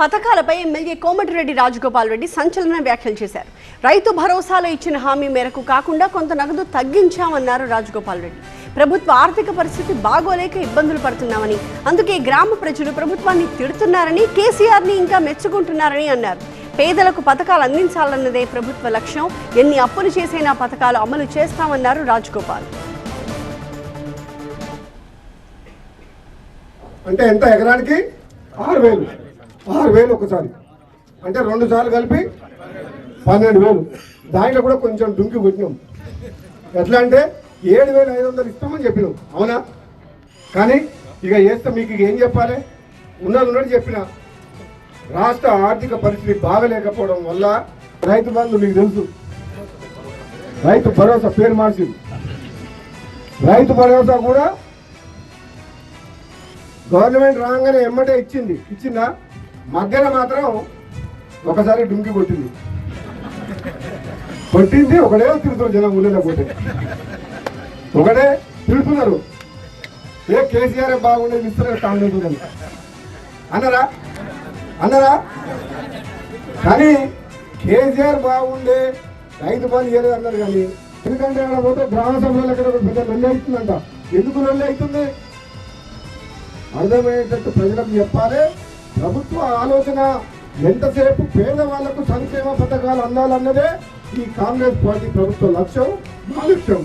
పథకాలపై ఎమ్మెల్యే కోమటిరెడ్డి రాజగోపాల్ రెడ్డి సంచలన వ్యాఖ్యలు చేశారు. రైతు భరోసాలో ఇచ్చిన హామీ మేరకు కాకుండా కొంత నగదు తగ్గించామన్నారు రాజగోపాల్ రెడ్డి. ప్రభుత్వ ఆర్థిక పరిస్థితి బాగోలేక ఇబ్బందులు పడుతున్నామని, అందుకే గ్రామ ప్రజలు ప్రభుత్వాన్ని తిడుతున్నారని, కేసీఆర్ని ఇంకా మెచ్చుకుంటున్నారని అన్నారు. పేదలకు పథకాలు అందించాలన్నదే ప్రభుత్వ లక్ష్యం. ఎన్ని అప్పులు చేసైనా పథకాలు అమలు చేస్తామన్నారు రాజగోపాల్. అంటే ఎంత ఎకరానికి 6,000 ఒకసారి, అంటే 2 సార్లు కలిపి 12,000. దాంట్లో కూడా కొంచెం డుంకి కొట్టినాం. ఎట్లా అంటే 7,500 ఇస్తామని చెప్పినాం, అవునా? కానీ ఇక వేస్తే మీకు ఏం చెప్పాలి? ఉన్నట్టు చెప్పిన రాష్ట్ర ఆర్థిక పరిస్థితి బాగలేకపోవడం వల్ల రైతు బంధు మీకు తెలుసు, రైతు భరోసా పేరు మార్చింది. రైతు భరోసా కూడా గవర్నమెంట్ రాగానే ఎమ్మటే ఇచ్చిందా? మధ్యన మాత్రం ఒకసారి డుంకి కొట్టింది. ఒకటే తిరుగుతున్నారు జనం, ఊళ్ళో ఒకటే తిరుగుతున్నారు. కేసీఆర్ బాగుండేది ఇస్తున్నారు కాంగ్రెస్ అన్నారా? కానీ కేసీఆర్ బాగుండే రైతు బంధు చేయలేదు అన్నారు. కానీ ఎందుకంటే అక్కడ పోతే గ్రామ సభలో అక్కడ పెద్ద నల్లి అవుతుందంట. ఎందుకు నల్లి అవుతుంది? అర్థమయ్యేటట్టు ప్రజలకు చెప్పాలి. ప్రభుత్వ ఆలోచన ఎంతసేపు పేదవాళ్లకు సంక్షేమ పథకాలు అందాలన్నదే ఈ కాంగ్రెస్ పార్టీ ప్రభుత్వ లక్ష్యం, మా లక్ష్యం.